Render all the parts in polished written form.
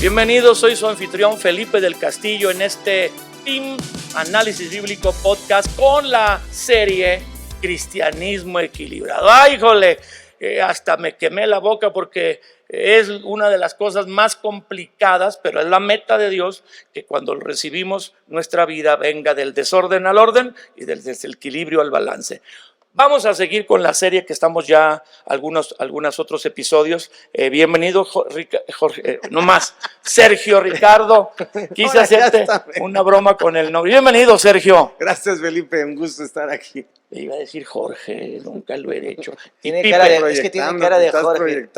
Bienvenidos, soy su anfitrión Felipe del Castillo en este Team Análisis Bíblico Podcast con la serie Cristianismo Equilibrado. ¡Ay, híjole! Hasta me quemé la boca porque es una de las cosas más complicadas, pero es la meta de Dios que cuando recibimos nuestra vida venga del desorden al orden y del desequilibrio al balance. Vamos a seguir con la serie que estamos ya algunos otros episodios. Bienvenido, Jorge, no más, Sergio Ricardo. Quise hacerte una broma con el nombre. Bienvenido, Sergio. Gracias, Felipe, un gusto estar aquí. Le iba a decir Jorge, nunca lo he hecho. Tiene cara de, es que tiene cara de Jorge.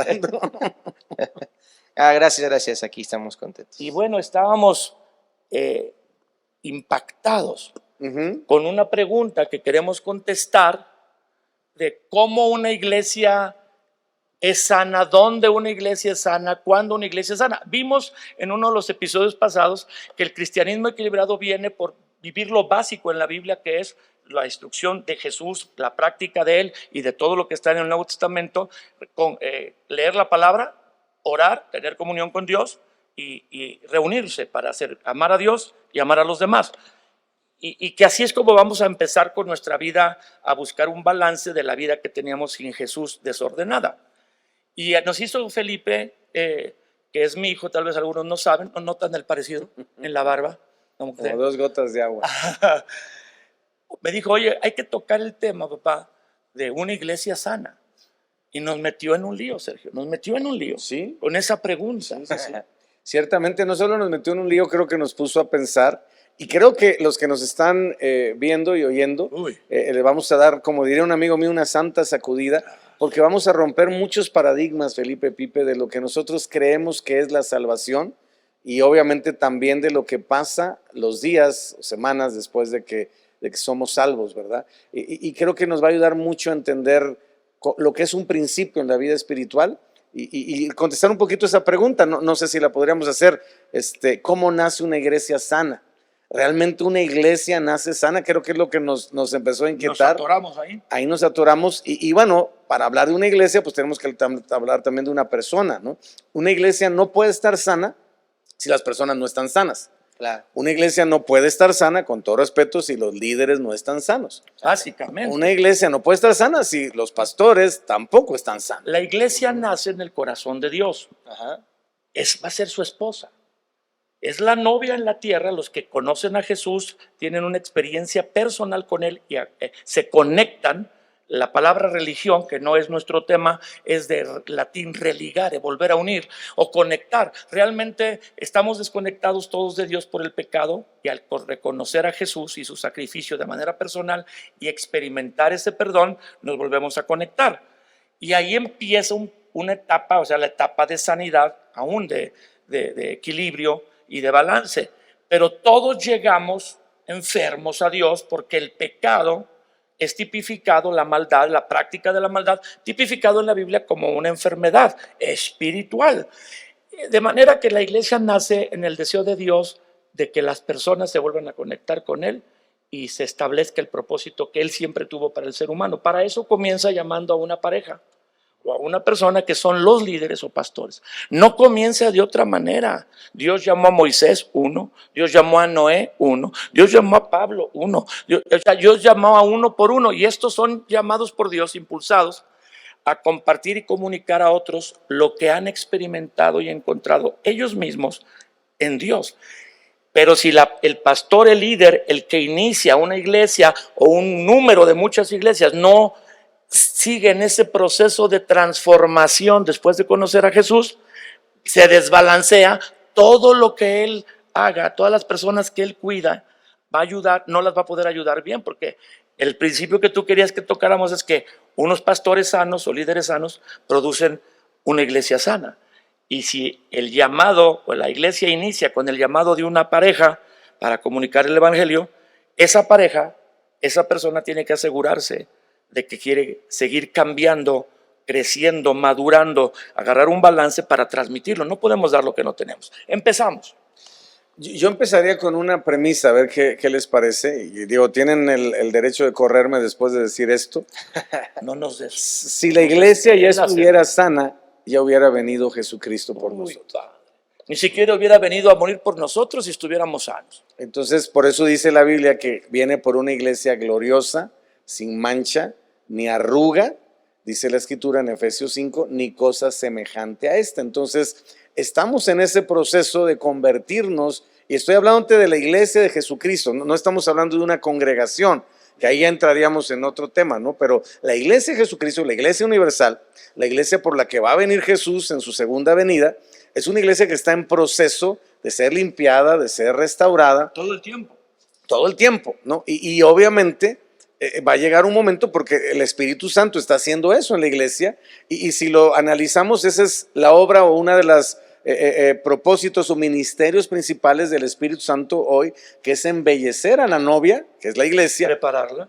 Gracias, aquí estamos contentos. Y bueno, estábamos impactados con una pregunta que queremos contestar de cómo una iglesia es sana, dónde una iglesia es sana, cuándo una iglesia es sana. Vimos en uno de los episodios pasados que el cristianismo equilibrado viene por vivir lo básico en la Biblia, que es la instrucción de Jesús, la práctica de Él y de todo lo que está en el Nuevo Testamento, con leer la palabra, orar, tener comunión con Dios y reunirse para amar a Dios y amar a los demás. Y que así es como vamos a empezar con nuestra vida a buscar un balance de la vida que teníamos sin Jesús desordenada. Y nos hizo Felipe, que es mi hijo, tal vez algunos no saben, no notan el parecido en la barba. Como 2 gotas de agua. Me dijo, oye, hay que tocar el tema, papá, de una iglesia sana. Y nos metió en un lío, Sergio, nos metió en un lío. ¿Sí? Con esa pregunta. Sí. Ciertamente no solo nos metió en un lío, creo que nos puso a pensar. Y creo que los que nos están viendo y oyendo, le vamos a dar, como diría un amigo mío, una santa sacudida, porque vamos a romper muchos paradigmas, Felipe, Pipe, de lo que nosotros creemos que es la salvación y obviamente también de lo que pasa los días o semanas después de que somos salvos, ¿verdad? Y creo que nos va a ayudar mucho a entender lo que es un principio en la vida espiritual y contestar un poquito esa pregunta. No sé si la podríamos hacer, ¿cómo nace una iglesia sana? ¿Realmente una iglesia nace sana? Creo que es lo que nos empezó a inquietar. Nos atoramos ahí. Ahí nos atoramos. Y bueno, para hablar de una iglesia, pues tenemos que hablar también de una persona, ¿no? Una iglesia no puede estar sana si las personas no están sanas. Claro. Una iglesia no puede estar sana, con todo respeto, si los líderes no están sanos. Básicamente. Una iglesia no puede estar sana si los pastores tampoco están sanos. La iglesia nace en el corazón de Dios. Ajá. Va a ser su esposa. Es la novia en la tierra. Los que conocen a Jesús tienen una experiencia personal con Él y se conectan. La palabra religión, que no es nuestro tema, es de latín religare, volver a unir o conectar. Realmente estamos desconectados todos de Dios por el pecado y al reconocer a Jesús y su sacrificio de manera personal y experimentar ese perdón, nos volvemos a conectar. Y ahí empieza una etapa, o sea, la etapa de sanidad, aún de equilibrio y de balance, pero todos llegamos enfermos a Dios porque el pecado es tipificado, la maldad, la práctica de la maldad, tipificado en la Biblia como una enfermedad espiritual. De manera que la iglesia nace en el deseo de Dios de que las personas se vuelvan a conectar con Él y se establezca el propósito que Él siempre tuvo para el ser humano. Para eso comienza llamando a una pareja o a una persona que son los líderes o pastores. No comienza de otra manera. Dios llamó a Moisés, uno. Dios llamó a Noé, uno. Dios llamó a Pablo, uno. Dios llamó a uno por uno. Y estos son llamados por Dios, impulsados a compartir y comunicar a otros lo que han experimentado y encontrado ellos mismos en Dios. Pero si el pastor, el líder, el que inicia una iglesia o un número de muchas iglesias no sigue en ese proceso de transformación después de conocer a Jesús, se desbalancea. Todo lo que Él haga, todas las personas que Él cuida, va a ayudar, no las va a poder ayudar bien, porque el principio que tú querías que tocáramos es que unos pastores sanos o líderes sanos producen una iglesia sana. Y si el llamado o la iglesia inicia con el llamado de una pareja para comunicar el evangelio, esa pareja, esa persona tiene que asegurarse de que quiere seguir cambiando, creciendo, madurando, agarrar un balance para transmitirlo. No podemos dar lo que no tenemos. Empezamos. Yo empezaría con una premisa, a ver qué les parece. Y digo, tienen el derecho de correrme después de decir esto. No nos des. Si la iglesia ya estuviera sana, ya hubiera venido Jesucristo por nosotros. Ni siquiera hubiera venido a morir por nosotros si estuviéramos sanos. Entonces, por eso dice la Biblia que viene por una iglesia gloriosa, sin mancha, ni arruga, dice la Escritura en Efesios 5, ni cosa semejante a esta. Entonces, estamos en ese proceso de convertirnos, y estoy hablando de la iglesia de Jesucristo, no estamos hablando de una congregación, que ahí ya entraríamos en otro tema, ¿no? Pero la iglesia de Jesucristo, la iglesia universal, la iglesia por la que va a venir Jesús en su segunda venida, es una iglesia que está en proceso de ser limpiada, de ser restaurada. Todo el tiempo. Todo el tiempo, ¿no? Y obviamente va a llegar un momento porque el Espíritu Santo está haciendo eso en la iglesia y si lo analizamos, esa es la obra o una de las propósitos o ministerios principales del Espíritu Santo hoy, que es embellecer a la novia, que es la iglesia,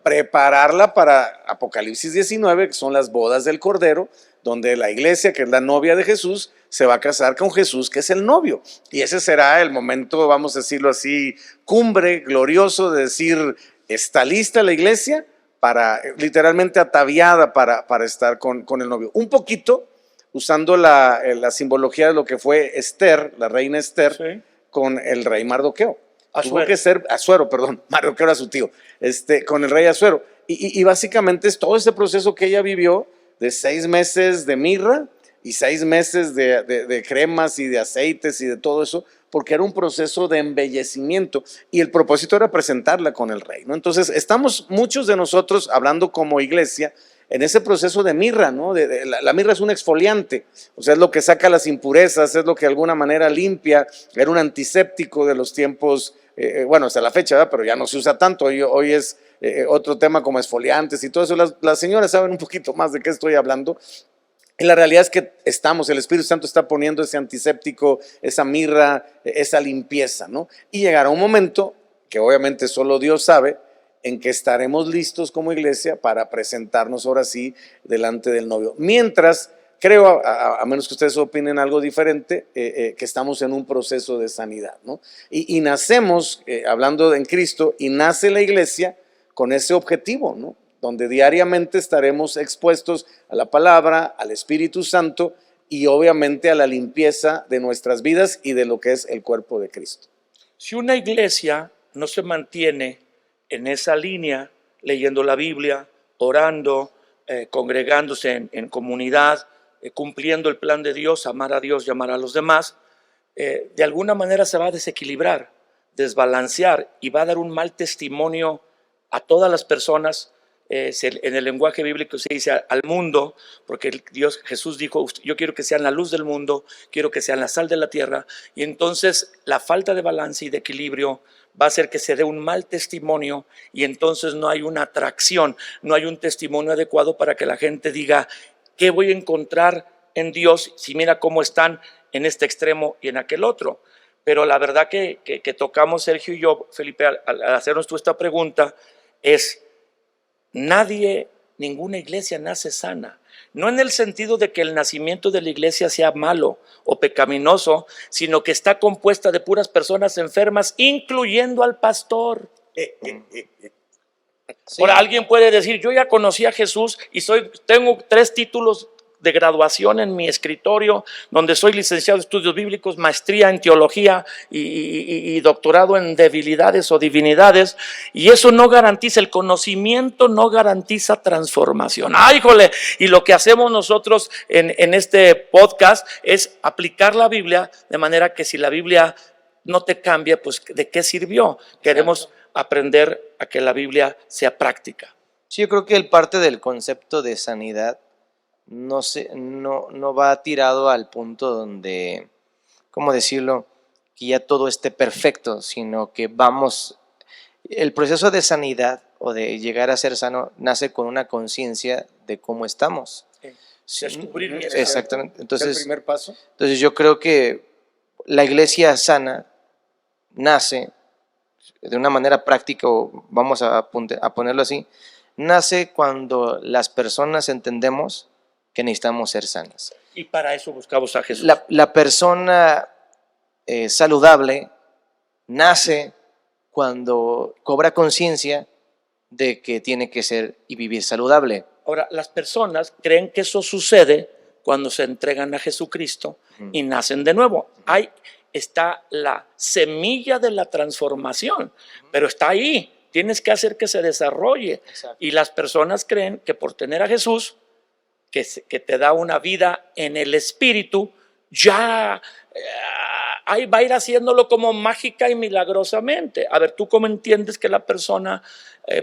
prepararla para Apocalipsis 19, que son las bodas del Cordero, donde la iglesia, que es la novia de Jesús, se va a casar con Jesús, que es el novio. Y ese será el momento, vamos a decirlo así, cumbre, glorioso, de decir, está lista la iglesia, literalmente ataviada para estar con el novio. Un poquito, usando la simbología de lo que fue Esther, la reina Esther, sí, con el rey Mardoqueo. Tuvo que ser, Asuero, perdón, Mardoqueo era su tío, con el rey Asuero. Y básicamente es todo ese proceso que ella vivió de 6 meses de mirra y 6 meses de cremas y de aceites y de todo eso, porque era un proceso de embellecimiento y el propósito era presentarla con el rey, ¿no? Entonces estamos muchos de nosotros hablando como iglesia en ese proceso de mirra, ¿no? La mirra es un exfoliante, o sea, es lo que saca las impurezas, es lo que de alguna manera limpia, era un antiséptico de los tiempos, bueno, hasta la fecha, ¿verdad? Pero ya no se usa tanto, hoy es otro tema como exfoliantes y todo eso. Las señoras saben un poquito más de qué estoy hablando. Y la realidad es que el Espíritu Santo está poniendo ese antiséptico, esa mirra, esa limpieza, ¿no? Y llegará un momento, que obviamente solo Dios sabe, en que estaremos listos como iglesia para presentarnos ahora sí delante del novio. Mientras, creo, a menos que ustedes opinen algo diferente, que estamos en un proceso de sanidad, ¿no? Y nacemos, hablando en Cristo, y nace la iglesia con ese objetivo, ¿no? Donde diariamente estaremos expuestos a la palabra, al Espíritu Santo y obviamente a la limpieza de nuestras vidas y de lo que es el cuerpo de Cristo. Si una iglesia no se mantiene en esa línea, leyendo la Biblia, orando, congregándose en comunidad, cumpliendo el plan de Dios, amar a Dios y amar a los demás, de alguna manera se va a desequilibrar, desbalancear y va a dar un mal testimonio a todas las personas. En el lenguaje bíblico se dice al mundo, porque Jesús dijo, yo quiero que sean la luz del mundo, quiero que sean la sal de la tierra, y entonces la falta de balance y de equilibrio va a hacer que se dé un mal testimonio y entonces no hay una atracción, no hay un testimonio adecuado para que la gente diga, ¿qué voy a encontrar en Dios si mira cómo están en este extremo y en aquel otro? Pero la verdad que tocamos Sergio y yo, Felipe, al hacernos tú esta pregunta, es ninguna iglesia nace sana. No en el sentido de que el nacimiento de la iglesia sea malo o pecaminoso, sino que está compuesta de puras personas enfermas, incluyendo al pastor. Sí. Ahora, alguien puede decir, yo ya conocí a Jesús y tengo 3 títulos de graduación en mi escritorio, donde soy licenciado en estudios bíblicos, maestría en teología y doctorado en debilidades o divinidades, y eso no garantiza, el conocimiento no garantiza transformación. ¡Ay, híjole! Y lo que hacemos nosotros en este podcast es aplicar la Biblia, de manera que si la Biblia no te cambia, pues ¿de qué sirvió? Queremos aprender a que la Biblia sea práctica. Sí, yo creo que el parte del concepto de sanidad no va tirado al punto donde, ¿cómo decirlo?, que ya todo esté perfecto, sino que el proceso de sanidad o de llegar a ser sano nace con una conciencia de cómo estamos. Descubrir bien. Exactamente. Entonces, ¿es el primer paso? Entonces yo creo que la iglesia sana nace de una manera práctica, o vamos a ponerlo así, nace cuando las personas entendemos que necesitamos ser sanas. Y para eso buscamos a Jesús. La persona saludable nace cuando cobra conciencia de que tiene que ser y vivir saludable. Ahora, las personas creen que eso sucede cuando se entregan a Jesucristo y nacen de nuevo. está la semilla de la transformación, pero está ahí. Tienes que hacer que se desarrolle. Exacto. Y las personas creen que por tener a Jesús, que te da una vida en el Espíritu, ya ahí va a ir haciéndolo como mágica y milagrosamente. A ver, ¿tú cómo entiendes que la persona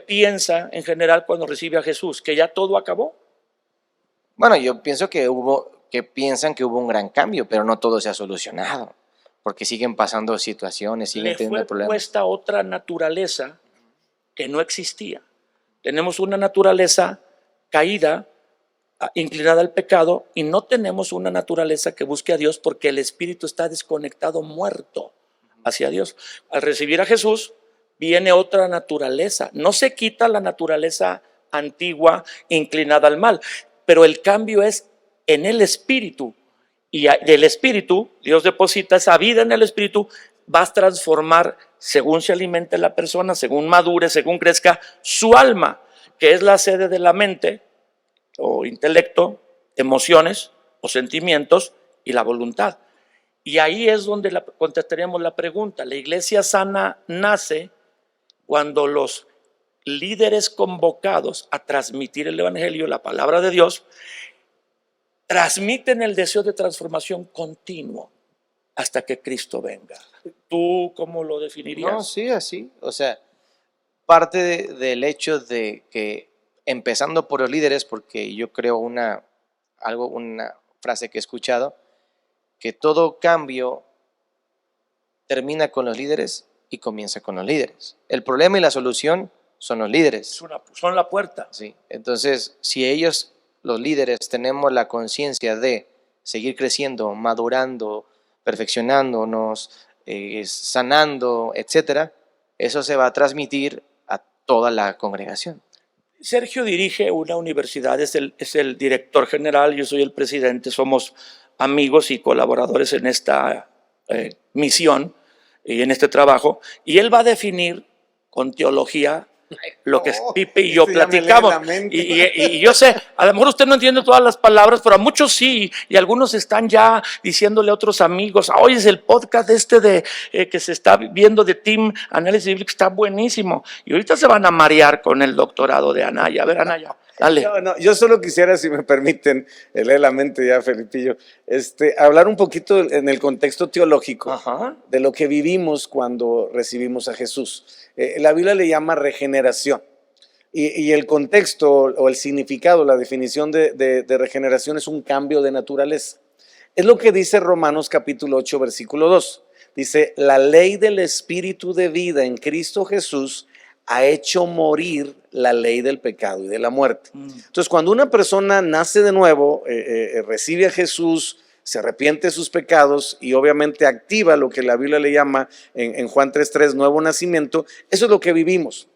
piensa en general cuando recibe a Jesús? ¿Que ya todo acabó? Bueno, yo pienso que piensan que hubo un gran cambio, pero no todo se ha solucionado, porque siguen pasando situaciones, siguen Le teniendo fue problemas. puesta otra naturaleza que no existía. Tenemos una naturaleza caída, inclinada al pecado, y no tenemos una naturaleza que busque a Dios porque el espíritu está desconectado, muerto hacia Dios. Al recibir a Jesús viene otra naturaleza. No se quita la naturaleza antigua inclinada al mal, pero el cambio es en el espíritu. Y del espíritu, Dios deposita esa vida en el espíritu, vas a transformar según se alimente la persona, según madure, según crezca su alma, que es la sede de la mente o intelecto, emociones o sentimientos y la voluntad. Y ahí es donde contestaríamos la pregunta. La iglesia sana nace cuando los líderes convocados a transmitir el evangelio, la palabra de Dios, transmiten el deseo de transformación continuo hasta que Cristo venga. ¿Tú cómo lo definirías? No, sí, así. O sea, parte del hecho de que, empezando por los líderes, porque yo creo una frase que he escuchado, que todo cambio termina con los líderes y comienza con los líderes. El problema y la solución son los líderes. Son la puerta. Sí. Entonces, si ellos, los líderes, tenemos la conciencia de seguir creciendo, madurando, perfeccionándonos, sanando, etcétera, eso se va a transmitir a toda la congregación. Sergio dirige una universidad, es el director general, yo soy el presidente, somos amigos y colaboradores en esta misión y en este trabajo, y él va a definir con teología lo que Pipe y yo platicamos. Y yo sé, a lo mejor usted no entiende todas las palabras, pero a muchos sí, y algunos están ya diciéndole a otros amigos, oye, es el podcast que se está viendo de Team Análisis Bíblico, está buenísimo. Y ahorita se van a marear con el doctorado de Anaya. A ver, Anaya, dale. No, yo solo quisiera, si me permiten, leer la mente ya, Felipillo, hablar un poquito en el contexto teológico. Ajá. De lo que vivimos cuando recibimos a Jesús. La Biblia le llama regeneración. Y el contexto o el significado, la definición de regeneración es un cambio de naturaleza. Es lo que dice Romanos capítulo 8, versículo 2. Dice, la ley del Espíritu de vida en Cristo Jesús ha hecho morir la ley del pecado y de la muerte. Entonces, cuando una persona nace de nuevo, recibe a Jesús, se arrepiente de sus pecados y obviamente activa lo que la Biblia le llama en Juan 3:3, nuevo nacimiento, eso es lo que vivimos.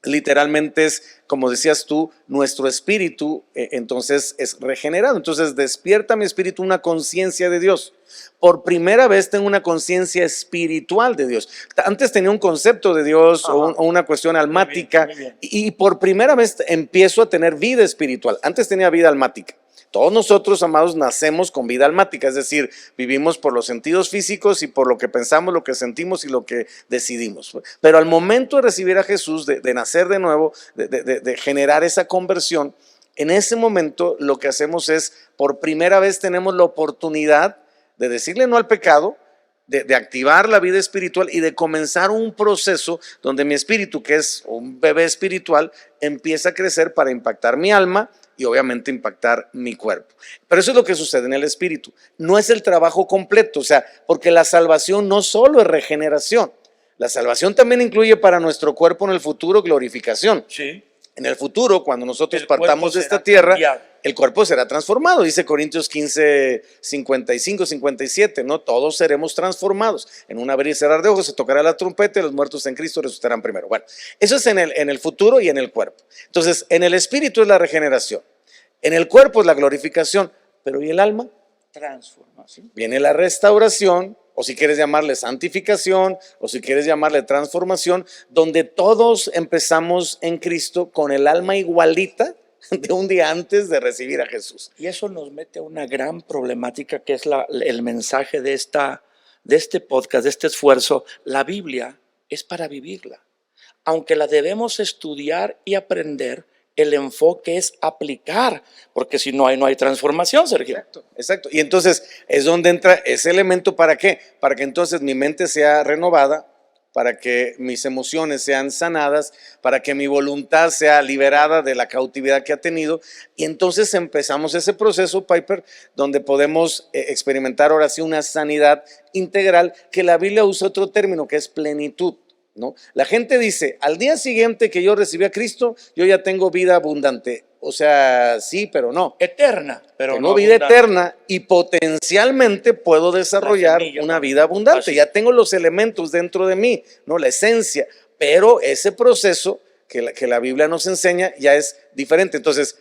Literalmente es, como decías tú, nuestro espíritu entonces es regenerado. Entonces despierta mi espíritu una conciencia de Dios. Por primera vez tengo una conciencia espiritual de Dios. Antes tenía un concepto de Dios o una cuestión almática. Muy bien. Y por primera vez empiezo a tener vida espiritual. Antes tenía vida almática. Todos nosotros, amados, nacemos con vida almática, es decir, vivimos por los sentidos físicos y por lo que pensamos, lo que sentimos y lo que decidimos. Pero al momento de recibir a Jesús, de nacer de nuevo, de generar esa conversión, en ese momento lo que hacemos es, por primera vez tenemos la oportunidad de decirle no al pecado, de activar la vida espiritual y de comenzar un proceso donde mi espíritu, que es un bebé espiritual, empieza a crecer para impactar mi alma y obviamente impactar mi cuerpo. Pero eso es lo que sucede en el espíritu. No es el trabajo completo, o sea, porque la salvación no solo es regeneración. La salvación también incluye para nuestro cuerpo en el futuro glorificación. Sí. En el futuro, cuando nosotros El cuerpo partamos de esta será tierra, cambiado. el cuerpo será transformado. Dice Corintios 15, 55, 57, ¿no? Todos seremos transformados. En un abrir y cerrar de ojos se tocará la trompeta y los muertos en Cristo resucitarán primero. Bueno, eso es en el futuro y en el cuerpo. Entonces, en el espíritu es la regeneración. En el cuerpo es la glorificación. Pero ¿y el alma? Transformación. Viene la restauración, o si quieres llamarle santificación, o si quieres llamarle transformación, donde todos empezamos en Cristo con el alma igualita de un día antes de recibir a Jesús. Y eso nos mete a una gran problemática que es el mensaje de de este podcast, de este esfuerzo, la Biblia es para vivirla. Aunque la debemos estudiar y aprender, el enfoque es aplicar, porque si no hay transformación, Sergio. Exacto, exacto. Y entonces es donde entra ese elemento, ¿para qué? Para que entonces mi mente sea renovada, para que mis emociones sean sanadas, para que mi voluntad sea liberada de la cautividad que ha tenido. Y entonces empezamos ese proceso, Piper, donde podemos experimentar ahora sí una sanidad integral, que la Biblia usa otro término que es plenitud, ¿no? La gente dice, al día siguiente que yo recibí a Cristo, yo ya tengo vida abundante. O sea, sí, pero no. Eterna, pero tengo no vida abundante. eterna y potencialmente puedo desarrollar una vida abundante. Así. Ya tengo los elementos dentro de mí, ¿no? La esencia, pero ese proceso que la Biblia nos enseña ya es diferente. Entonces,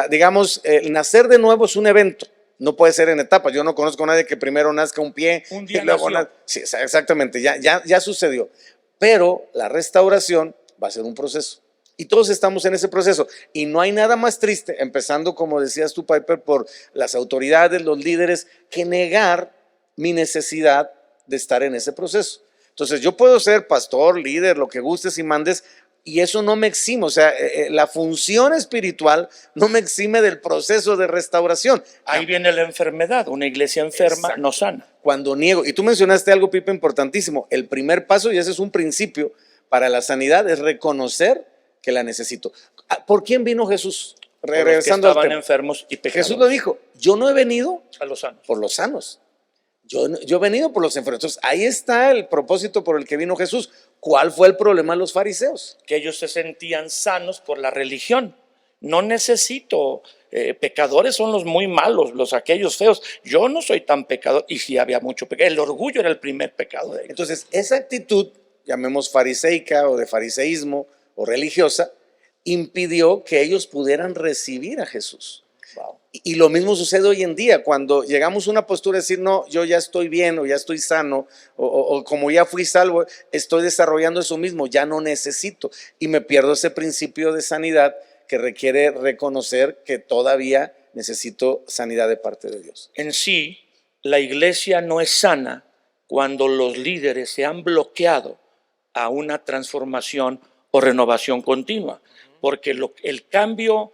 digamos, el nacer de nuevo es un evento. No puede ser en etapas. Yo no conozco a nadie que primero nazca un pie Un día y luego nació. sí, exactamente, ya sucedió. Pero la restauración va a ser un proceso. Y todos estamos en ese proceso. Y no hay nada más triste, empezando, como decías tú, Piper, por las autoridades, los líderes, que negar mi necesidad de estar en ese proceso. Entonces, yo puedo ser pastor, líder, lo que gustes y mandes, y eso no me exime. O sea, la función espiritual no me exime del proceso de restauración. Ahí viene la enfermedad. Una iglesia enferma Exacto. no sana. Cuando niego, y tú mencionaste algo, Pipe, importantísimo, el primer paso, y ese es un principio para la sanidad, es reconocer que la necesito. ¿Por quién vino Jesús? Regresando al tema. tema. Enfermos y pecadores. Jesús lo dijo, yo no he venido a los sanos. Por los sanos. Yo he venido por los enfermos. Entonces, ahí está el propósito por el que vino Jesús. ¿Cuál fue el problema de los fariseos? Que ellos se sentían sanos por la religión. No necesito, pecadores son los muy malos, aquellos feos. Yo no soy tan pecador. Y sí había mucho pecado. El orgullo era el primer pecado de ellos. Entonces, esa actitud, llamemos fariseica o de fariseísmo o religiosa, impidió que ellos pudieran recibir a Jesús. Wow. Y lo mismo sucede hoy en día, cuando llegamos a una postura de decir, no, yo ya estoy bien o ya estoy sano, o como ya fui salvo, estoy desarrollando eso mismo, ya no necesito. Y me pierdo ese principio de sanidad que requiere reconocer que todavía necesito sanidad de parte de Dios. En sí, la iglesia no es sana cuando los líderes se han bloqueado a una transformación o renovación continua, porque el cambio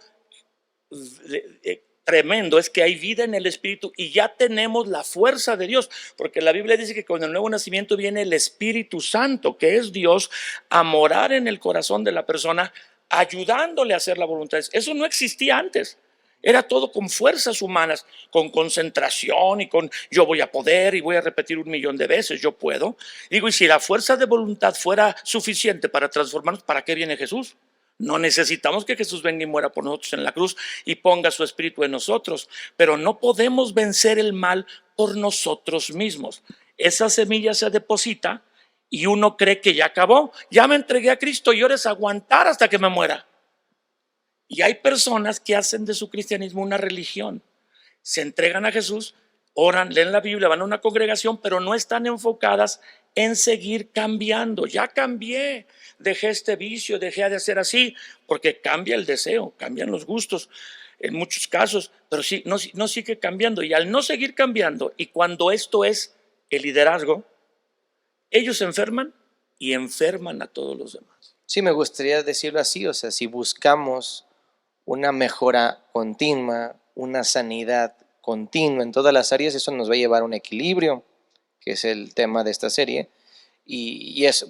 tremendo es que hay vida en el Espíritu y ya tenemos la fuerza de Dios, porque la Biblia dice que con el nuevo nacimiento viene el Espíritu Santo, que es Dios, a morar en el corazón de la persona, ayudándole a hacer la voluntad. Eso no existía antes. Era todo con fuerzas humanas, con concentración y con yo voy a poder y voy a repetir 1,000,000 de veces, yo puedo. Digo, y si la fuerza de voluntad fuera suficiente para transformarnos, ¿para qué viene Jesús? No necesitamos que Jesús venga y muera por nosotros en la cruz y ponga su espíritu en nosotros, pero no podemos vencer el mal por nosotros mismos. Esa semilla se deposita y uno cree que ya acabó, ya me entregué a Cristo y ahora es aguantar hasta que me muera. Y hay personas que hacen de su cristianismo una religión. Se entregan a Jesús, oran, leen la Biblia, van a una congregación, pero no están enfocadas en seguir cambiando. Ya cambié, dejé este vicio, dejé de hacer así, porque cambia el deseo, cambian los gustos en muchos casos, pero sí, no sigue cambiando. Y al no seguir cambiando, y cuando esto es el liderazgo, ellos se enferman y enferman a todos los demás. Sí, me gustaría decirlo así, o sea, si buscamos una mejora continua, una sanidad continua en todas las áreas, eso nos va a llevar a un equilibrio, que es el tema de esta serie, y eso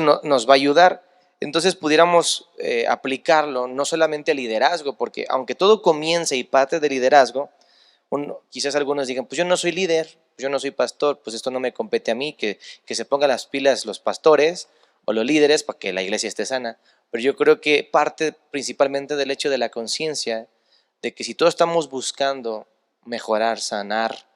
nos va a ayudar. Entonces pudiéramos aplicarlo no solamente al liderazgo, porque aunque todo comienza y parte del liderazgo, quizás algunos digan, pues yo no soy líder, yo no soy pastor, pues esto no me compete a mí, que se pongan las pilas los pastores o los líderes para que la iglesia esté sana. Pero yo creo que parte principalmente del hecho de la conciencia, de que si todos estamos buscando mejorar, sanar,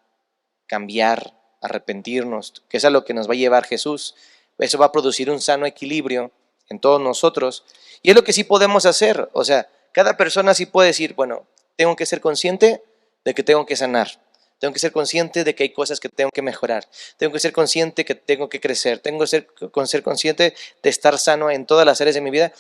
cambiar, arrepentirnos, que es a lo que nos va a llevar Jesús, eso va a producir un sano equilibrio en todos nosotros. Y es lo que sí podemos hacer, o sea, cada persona sí puede decir, bueno, tengo que ser consciente de que tengo que sanar, tengo que ser consciente de que hay cosas que tengo que mejorar, tengo que ser consciente que tengo que crecer, tengo que ser consciente de estar sano en todas las áreas de mi vida.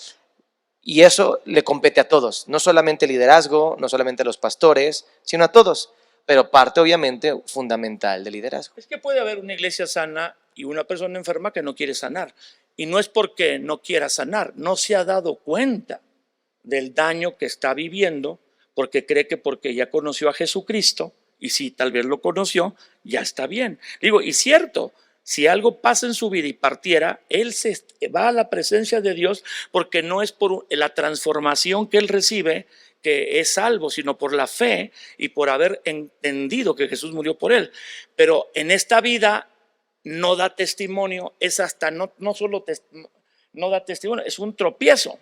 Y eso le compete a todos, no solamente el liderazgo, no solamente a los pastores, sino a todos. pero parte obviamente fundamental del liderazgo. Es que puede haber una iglesia sana y una persona enferma que no quiere sanar. Y no es porque no quiera sanar, no se ha dado cuenta del daño que está viviendo porque cree que porque ya conoció a Jesucristo, y si tal vez lo conoció, ya está bien. Digo, y cierto, si algo pasa en su vida y partiera, él se va a la presencia de Dios porque no es por la transformación que él recibe que es salvo, sino por la fe y por haber entendido que Jesús murió por él. Pero en esta vida no da testimonio, es hasta no solo no da testimonio, es un tropiezo.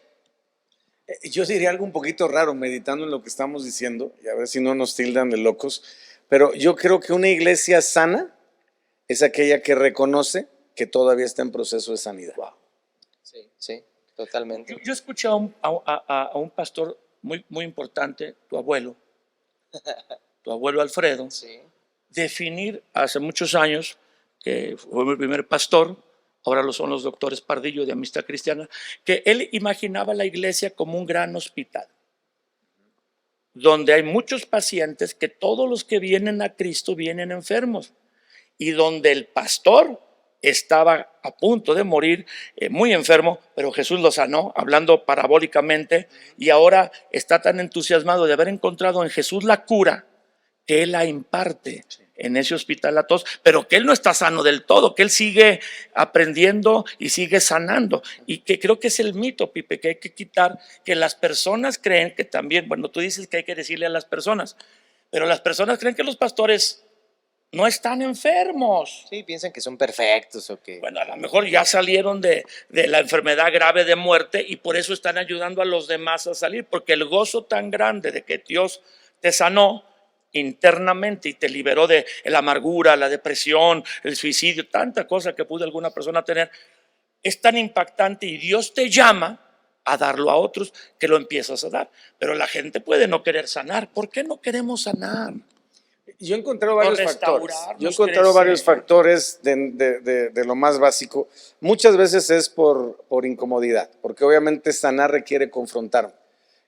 Yo diría algo un poquito raro meditando en lo que estamos diciendo, y a ver si no nos tildan de locos, pero yo creo que una iglesia sana es aquella que reconoce que todavía está en proceso de sanidad. Wow. Sí, sí, totalmente. Yo escuché a un pastor muy importante, tu abuelo Alfredo, Sí. definir hace muchos años, que fue mi primer pastor, ahora lo son los doctores Pardillo de Amistad Cristiana, que él imaginaba la iglesia como un gran hospital, donde hay muchos pacientes que todos los que vienen a Cristo vienen enfermos, y donde el pastor estaba a punto de morir, muy enfermo, pero Jesús lo sanó, hablando parabólicamente, y ahora está tan entusiasmado de haber encontrado en Jesús la cura, que él la imparte en ese hospital a todos, pero que él no está sano del todo, que él sigue aprendiendo y sigue sanando. Y que creo que es el mito, Pipe, que hay que quitar, que las personas creen que también, bueno, tú dices que hay que decirle a las personas, pero las personas creen que los pastores no están enfermos. Sí, piensan que son perfectos o que... Bueno, a lo mejor ya salieron de la enfermedad grave de muerte y por eso están ayudando a los demás a salir, porque el gozo tan grande de que Dios te sanó internamente y te liberó de la amargura, la depresión, el suicidio, tanta cosa que pudo alguna persona tener, es tan impactante y Dios te llama a darlo a otros que lo empiezas a dar. Pero la gente puede no querer sanar. ¿Por qué no queremos sanar? Yo he encontrado varios factores. restaurarnos, Yo he encontrado varios factores de lo más básico. Muchas veces es por incomodidad, porque obviamente sanar requiere confrontarme.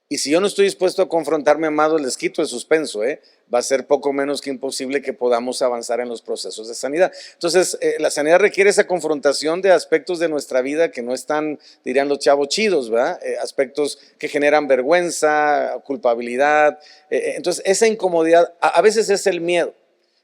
Y si yo no estoy dispuesto a confrontarme, amados, les quito el suspenso, ¿eh? Va a ser poco menos que imposible que podamos avanzar en los procesos de sanidad. Entonces, la sanidad requiere esa confrontación de aspectos de nuestra vida que no están, dirían los chavos chidos, ¿verdad? Aspectos que generan vergüenza, culpabilidad. Entonces, esa incomodidad, a veces es el miedo.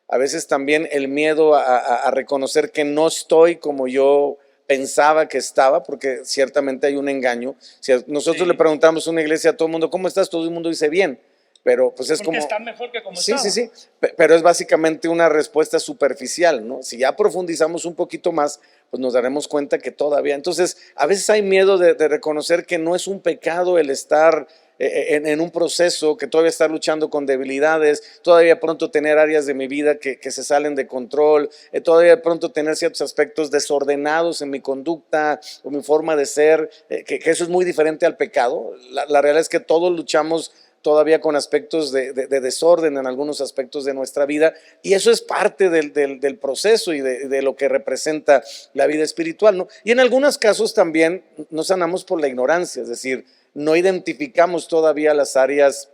A veces también el miedo a reconocer que no estoy como yo pensaba que estaba, porque ciertamente hay un engaño. Si nosotros le preguntamos a una iglesia a todo el mundo, ¿cómo estás? Todo el mundo dice bien, pero pues es porque como... está mejor que como sí, estaba. sí, pero es básicamente una respuesta superficial, ¿no? Si ya profundizamos un poquito más, pues nos daremos cuenta que todavía... Entonces, a veces hay miedo de reconocer que no es un pecado el estar en un proceso, que todavía estar luchando con debilidades, todavía pronto tener áreas de mi vida que se salen de control, todavía pronto tener ciertos aspectos desordenados en mi conducta o mi forma de ser, que eso es muy diferente al pecado. La realidad es que todos luchamos todavía con aspectos de desorden en algunos aspectos de nuestra vida, y eso es parte del proceso y de lo que representa la vida espiritual, ¿no? Y en algunos casos también nos sanamos por la ignorancia, es decir, no identificamos todavía las áreas,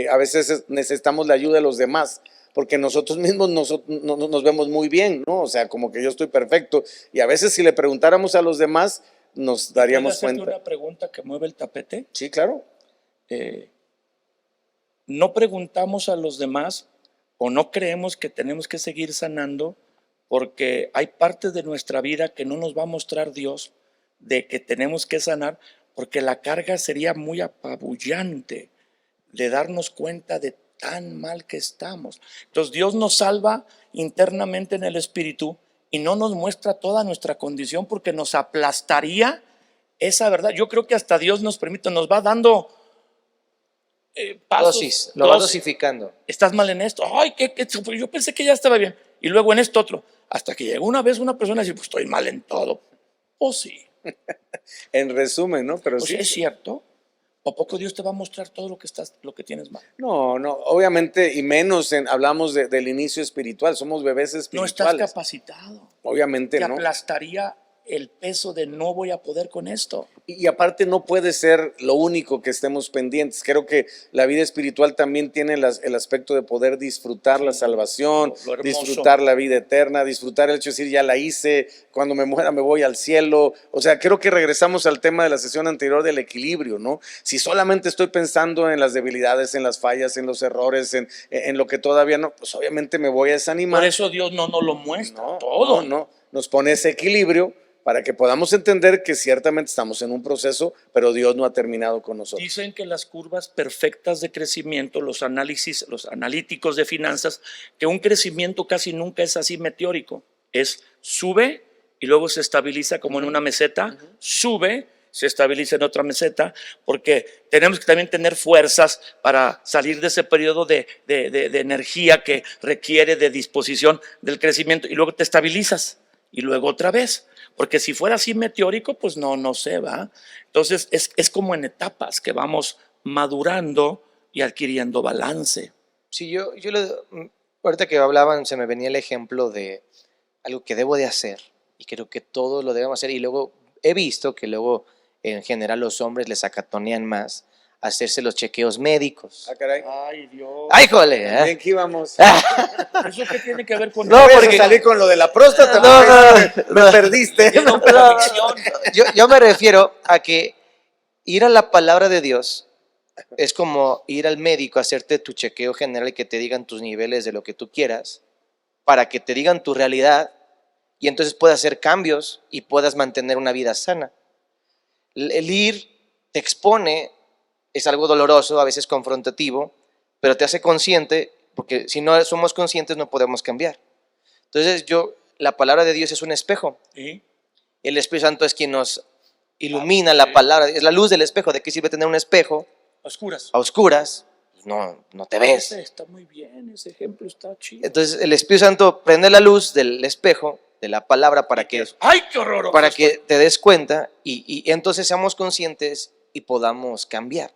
a veces necesitamos la ayuda de los demás, porque nosotros mismos nos vemos muy bien, ¿no? O sea, como que yo estoy perfecto, y a veces si le preguntáramos a los demás, nos daríamos ¿Puedo hacerte cuenta. una pregunta que mueve el tapete? Sí, claro. No preguntamos a los demás o no creemos que tenemos que seguir sanando porque hay partes de nuestra vida que no nos va a mostrar Dios de que tenemos que sanar, porque la carga sería muy apabullante de darnos cuenta de tan mal que estamos. Entonces Dios nos salva internamente en el espíritu y no nos muestra toda nuestra condición porque nos aplastaría esa verdad. Yo creo que hasta Dios nos permite, nos va dando pasos. Dosis, lo va dosificando. Estás mal en esto. Ay, yo pensé que ya estaba bien. Y luego en esto otro. Hasta que llegó una vez una persona y dice, pues estoy mal en todo. O sí. En resumen, ¿no? Pero O sí. sí es cierto. ¿O poco Dios te va a mostrar todo lo que tienes mal? No, obviamente, y menos hablamos del inicio espiritual, somos bebés No espirituales. estás capacitado. Obviamente Te no. aplastaría el peso de no voy a poder con esto. Y aparte no puede ser lo único que estemos pendientes. Creo que la vida espiritual también tiene el aspecto de poder disfrutar la salvación, lo hermoso. disfrutar la vida eterna, disfrutar el hecho de decir ya la hice, cuando me muera me voy al cielo. O sea, creo que regresamos al tema de la sesión anterior del equilibrio, ¿no? Si solamente estoy pensando en las debilidades, en las fallas, en los errores, en lo que todavía no, pues obviamente me voy a desanimar. Por eso Dios no nos lo muestra No, todo. no, nos pone ese equilibrio para que podamos entender que ciertamente estamos en un proceso, pero Dios no ha terminado con nosotros. Dicen que las curvas perfectas de crecimiento, los analíticos de finanzas, que un crecimiento casi nunca es así meteórico. Es sube y luego se estabiliza como en una meseta, sube, se estabiliza en otra meseta, porque tenemos que también tener fuerzas para salir de ese periodo de energía que requiere de disposición del crecimiento, y luego te estabilizas y luego otra vez. Porque si fuera así meteórico, pues no se va. Entonces es como en etapas que vamos madurando y adquiriendo balance. Sí, ahorita que hablaban se me venía el ejemplo de algo que debo de hacer y creo que todos lo debemos hacer, y luego he visto que luego en general los hombres les acatonean más hacerse los chequeos médicos. Ah, caray. Ay, Dios. ¡Ay, jole! Bien, ¿qué íbamos? ¿Eso qué tiene que ver con No, Vayas a porque- salir con lo de la próstata. No, me perdiste. No, pero adicción. Yo me refiero a que ir a la palabra de Dios es como ir al médico a hacerte tu chequeo general y que te digan tus niveles de lo que tú quieras, para que te digan tu realidad y entonces puedas hacer cambios y puedas mantener una vida sana. El ir te expone, es algo doloroso, a veces confrontativo, pero te hace consciente, porque si no somos conscientes no podemos cambiar. Entonces la palabra de Dios es un espejo. ¿Sí? El Espíritu Santo es quien nos ilumina la palabra, es la luz del espejo. ¿De qué sirve tener un espejo Oscuras. a oscuras? No te ves. Está muy bien, ese ejemplo está chido. Entonces el Espíritu Santo prende la luz del espejo, de la palabra, para que ¡Ay, qué horror! te des cuenta y entonces seamos conscientes y podamos cambiar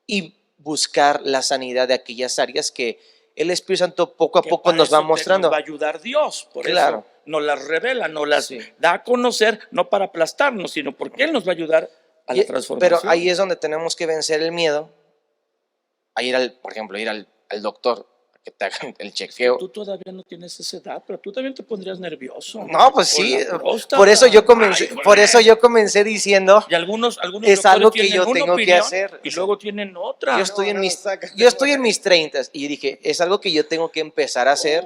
y buscar la sanidad de aquellas áreas que el Espíritu Santo poco a Que poco para nos va eso mostrando. Nos va a ayudar Dios, por Claro. eso nos las revela, nos las Sí. da a conocer, no para aplastarnos, sino porque Él nos va a ayudar a la transformación. Pero ahí es donde tenemos que vencer el miedo a ir por ejemplo, ir al doctor a que te hagan el chequeo. Tú todavía no tienes esa edad, pero tú también te pondrías nervioso. No, pues Con sí, la próstata. por eso yo comencé diciendo, Y algunos es doctores algo que tienen yo una tengo que opinión hacer. y luego tienen otra. yo estoy sácate. en mis 30 y dije, es algo que yo tengo que empezar a hacer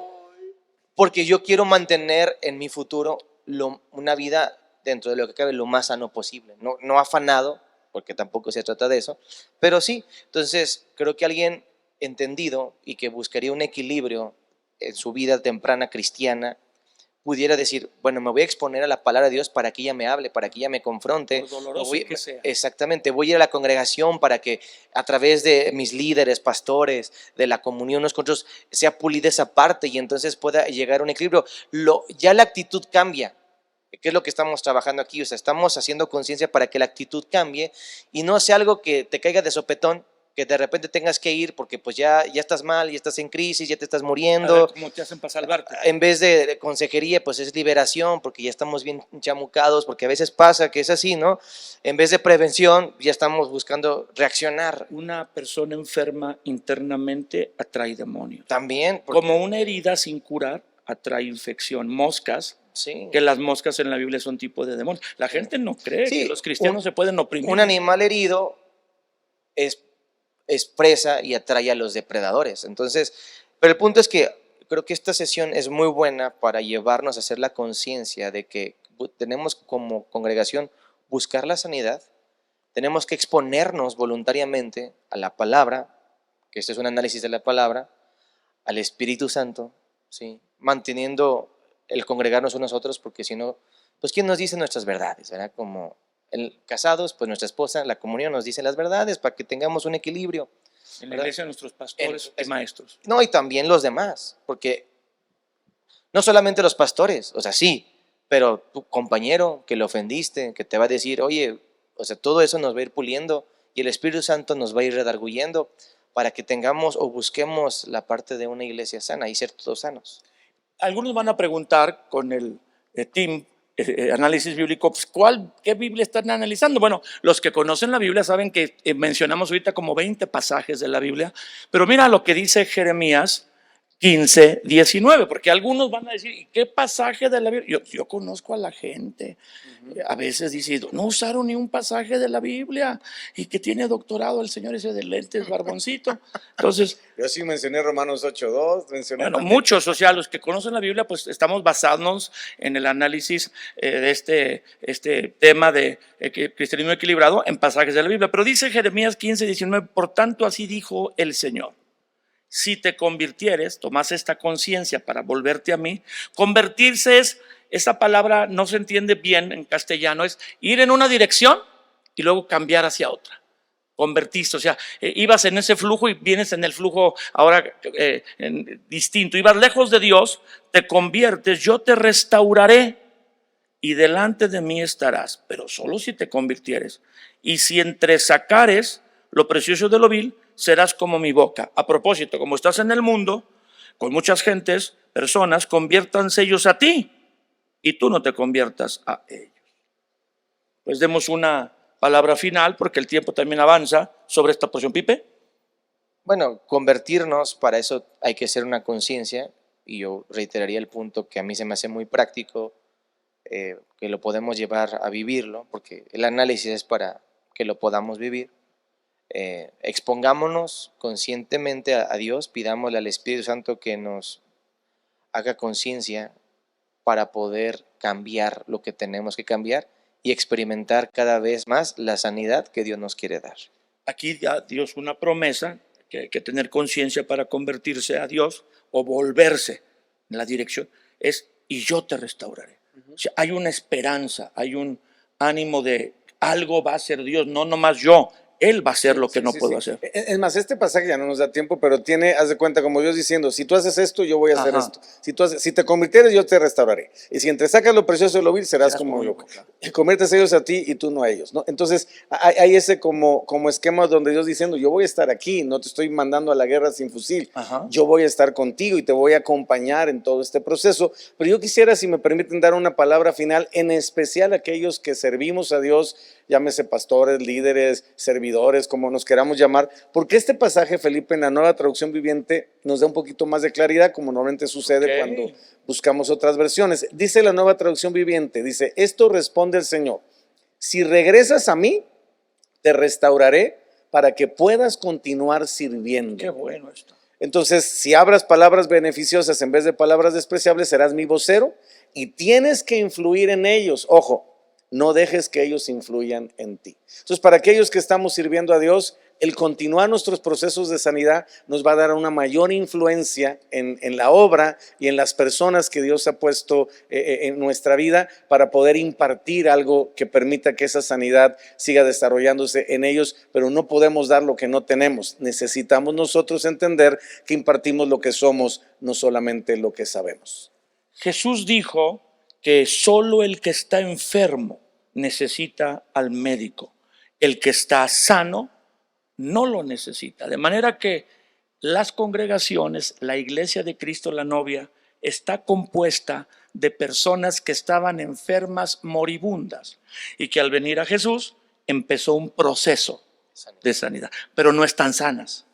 porque yo quiero mantener en mi futuro una vida dentro de lo que cabe lo más sano posible, no afanado, porque tampoco se trata de eso, pero sí. Entonces creo que alguien entendido y que buscaría un equilibrio en su vida temprana cristiana pudiera decir, bueno, me voy a exponer a la palabra de Dios para que ella me hable, para que ella me confronte. Por doloroso que sea. Exactamente, voy a ir a la congregación para que a través de mis líderes, pastores, de la comunión unos con otros, sea pulida esa parte y entonces pueda llegar a un equilibrio. Ya la actitud cambia, que es lo que estamos trabajando aquí. O sea, estamos haciendo conciencia para que la actitud cambie y no sea algo que te caiga de sopetón, que de repente tengas que ir porque pues ya estás mal, ya estás en crisis, ya te estás A muriendo. ver cómo te hacen para salvarte. En vez de consejería, pues es liberación, porque ya estamos bien chamucados, porque a veces pasa que es así, ¿no? En vez de prevención, ya estamos buscando reaccionar. Una persona enferma internamente atrae demonios. También, Como una herida sin curar atrae infección. Moscas, sí. que las moscas en la Biblia son tipo de demonios. La gente no cree Sí, que los cristianos se pueden oprimir. Un animal herido expresa y atrae a los depredadores. Entonces, pero el punto es que creo que esta sesión es muy buena para llevarnos a hacer la conciencia de que tenemos como congregación buscar la sanidad, tenemos que exponernos voluntariamente a la palabra, que este es un análisis de la palabra, al Espíritu Santo, ¿sí? Manteniendo el congregarnos unos a otros, porque si no, pues ¿quién nos dice nuestras verdades? ¿Verdad? Como casados, pues nuestra esposa, la comunión nos dice las verdades para que tengamos un equilibrio. En la iglesia nuestros pastores y maestros. No, y también los demás, porque no solamente los pastores, o sea, sí, pero tu compañero que le ofendiste, que te va a decir, oye, o sea, todo eso nos va a ir puliendo y el Espíritu Santo nos va a ir redarguyendo para que tengamos o busquemos la parte de una iglesia sana y ser todos sanos. Algunos van a preguntar con el team análisis bíblico, pues ¿qué Biblia están analizando? Bueno, los que conocen la Biblia saben que mencionamos ahorita como 20 pasajes de la Biblia, pero mira lo que dice Jeremías 15:19, porque algunos van a decir, ¿y qué pasaje de la Biblia? Yo conozco a la gente, a veces dice, no usaron ni un pasaje de la Biblia, y que tiene doctorado el señor ese de lentes, barboncito. Entonces, Yo sí mencioné Romanos 8:2, mencioné bueno, también. muchos, o sea, los que conocen la Biblia, pues estamos basándonos en el análisis de este tema de cristianismo equilibrado en pasajes de la Biblia. Pero dice Jeremías 15:19, por tanto así dijo el Señor. Si te convirtieres, tomas esta conciencia para volverte a mí. Convertirse es, esa palabra no se entiende bien en castellano, es ir en una dirección y luego cambiar hacia otra. Convertiste, o sea, ibas en ese flujo y vienes en el flujo ahora distinto. Ibas lejos de Dios, te conviertes, yo te restauraré y delante de mí estarás, pero solo si te convirtieres. Y si entresacares lo precioso de lo vil, serás como mi boca. A propósito, como estás en el mundo, con muchas gentes, personas, conviértanse ellos a ti y tú no te conviertas a ellos. Pues demos una palabra final porque el tiempo también avanza sobre esta porción. Pipe. Bueno, convertirnos, para eso hay que hacer una conciencia, y yo reiteraría el punto que a mí se me hace muy práctico, que lo podemos llevar a vivirlo, porque el análisis es para que lo podamos vivir. Expongámonos conscientemente a Dios, pidámosle al Espíritu Santo que nos haga conciencia para poder cambiar lo que tenemos que cambiar y experimentar cada vez más la sanidad que Dios nos quiere dar. Aquí da Dios una promesa, que hay que tener conciencia para convertirse a Dios o volverse en la dirección, es y yo te restauraré. O sea, hay una esperanza, hay un ánimo de algo va a hacer Dios, no nomás yo, Él va a hacer lo que no puedo hacer. Es más, este pasaje ya no nos da tiempo, pero tiene, haz de cuenta, como Dios diciendo, si tú haces esto, yo voy a hacer esto. Si te convirtieres, yo te restauraré. Y si entresacas lo precioso de lo vil, serás como yo. Y conviertes ellos a ti y tú no a ellos, ¿no? Entonces, hay ese como esquema donde Dios diciendo, yo voy a estar aquí, no te estoy mandando a la guerra sin fusil. Yo voy a estar contigo y te voy a acompañar en todo este proceso. Pero yo quisiera, si me permiten, dar una palabra final, en especial a aquellos que servimos a Dios, llámese pastores, líderes, servidores, como nos queramos llamar, porque este pasaje, Felipe, en la Nueva Traducción Viviente nos da un poquito más de claridad, como normalmente sucede cuando buscamos otras versiones. Dice la Nueva Traducción Viviente, dice, esto responde el Señor, si regresas a mí, te restauraré para que puedas continuar sirviendo. Qué bueno esto. Entonces, si hablas palabras beneficiosas en vez de palabras despreciables, serás mi vocero y tienes que influir en ellos. Ojo, no dejes que ellos influyan en ti. Entonces, para aquellos que estamos sirviendo a Dios, el continuar nuestros procesos de sanidad nos va a dar una mayor influencia en la obra y en las personas que Dios ha puesto en nuestra vida para poder impartir algo que permita que esa sanidad siga desarrollándose en ellos, pero no podemos dar lo que no tenemos. Necesitamos nosotros entender que impartimos lo que somos, no solamente lo que sabemos. Jesús dijo que solo el que está enfermo necesita al médico. El que está sano no lo necesita. De manera que las congregaciones, la iglesia de Cristo, la novia, está compuesta de personas que estaban enfermas, moribundas, y que al venir a Jesús empezó un proceso de sanidad, pero no están sanas.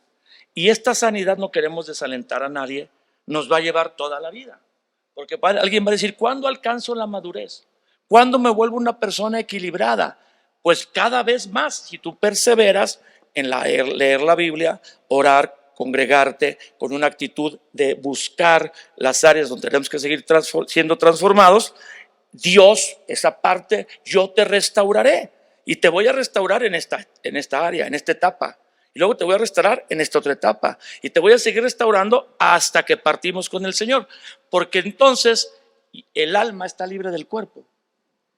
Y esta sanidad, no queremos desalentar a nadie, nos va a llevar toda la vida. Porque alguien va a decir, ¿cuándo alcanzo la madurez? ¿Cuándo me vuelvo una persona equilibrada? Pues cada vez más, si tú perseveras en leer la Biblia, orar, congregarte con una actitud de buscar las áreas donde tenemos que seguir siendo transformados, Dios, esa parte, yo te restauraré y te voy a restaurar en esta área, en esta etapa. Y luego te voy a restaurar en esta otra etapa. Y te voy a seguir restaurando hasta que partimos con el Señor. Porque entonces el alma está libre del cuerpo.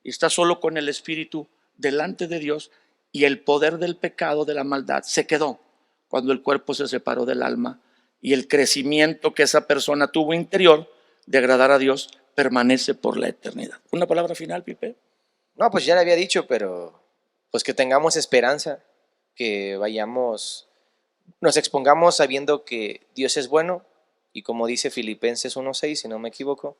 Y está solo con el espíritu delante de Dios. Y el poder del pecado, de la maldad, se quedó cuando el cuerpo se separó del alma. Y el crecimiento que esa persona tuvo interior de agradar a Dios permanece por la eternidad. ¿Una palabra final, Pipe? No, pues ya le había dicho, pero pues que tengamos esperanza, que nos expongamos sabiendo que Dios es bueno y como dice Filipenses 1:6, si no me equivoco,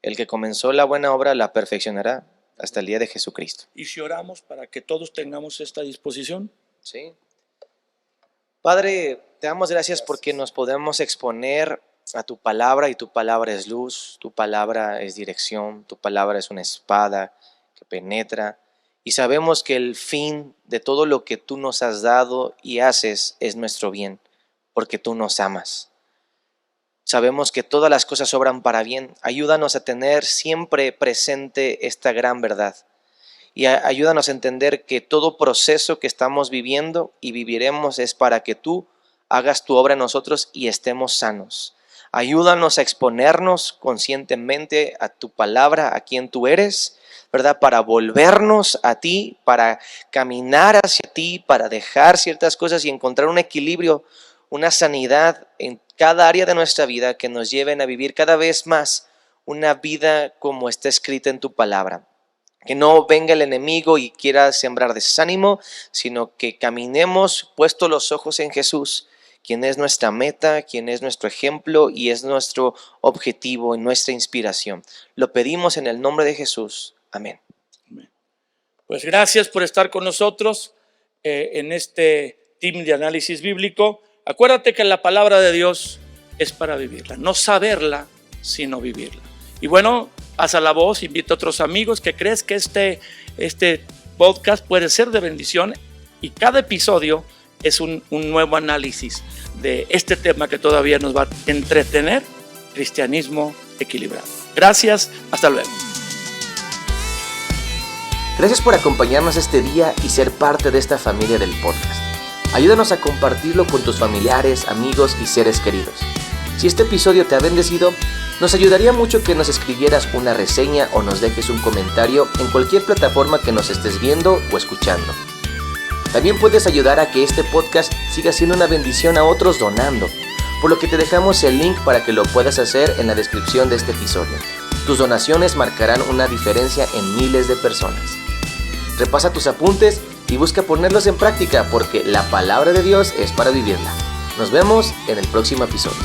el que comenzó la buena obra la perfeccionará hasta el día de Jesucristo. ¿Y si oramos para que todos tengamos esta disposición? Sí. Padre, te damos gracias porque nos podemos exponer a tu palabra, y tu palabra es luz, tu palabra es dirección, tu palabra es una espada que penetra, y sabemos que el fin de todo lo que tú nos has dado y haces es nuestro bien, porque tú nos amas. Sabemos que todas las cosas obran para bien. Ayúdanos a tener siempre presente esta gran verdad. Y ayúdanos a entender que todo proceso que estamos viviendo y viviremos es para que tú hagas tu obra en nosotros y estemos sanos. Ayúdanos a exponernos conscientemente a tu palabra, a quien tú eres, ¿verdad? Para volvernos a ti, para caminar hacia ti, para dejar ciertas cosas y encontrar un equilibrio, una sanidad en cada área de nuestra vida que nos lleven a vivir cada vez más una vida como está escrita en tu palabra. Que no venga el enemigo y quiera sembrar desánimo, sino que caminemos puestos los ojos en Jesús, quien es nuestra meta, quien es nuestro ejemplo y es nuestro objetivo y nuestra inspiración. Lo pedimos en el nombre de Jesús. Amén. Pues gracias por estar con nosotros en este team de análisis bíblico. Acuérdate que la palabra de Dios es para vivirla, no saberla, sino vivirla. Y bueno, pasa la voz, invita a otros amigos que crees que este podcast puede ser de bendición, y cada episodio es un nuevo análisis de este tema que todavía nos va a entretener: cristianismo equilibrado. Gracias, hasta luego. Gracias por acompañarnos este día y ser parte de esta familia del podcast. Ayúdanos a compartirlo con tus familiares, amigos y seres queridos. Si este episodio te ha bendecido, nos ayudaría mucho que nos escribieras una reseña o nos dejes un comentario en cualquier plataforma que nos estés viendo o escuchando. También puedes ayudar a que este podcast siga siendo una bendición a otros donando, por lo que te dejamos el link para que lo puedas hacer en la descripción de este episodio. Tus donaciones marcarán una diferencia en miles de personas. Repasa tus apuntes y busca ponerlos en práctica, porque la palabra de Dios es para vivirla. Nos vemos en el próximo episodio.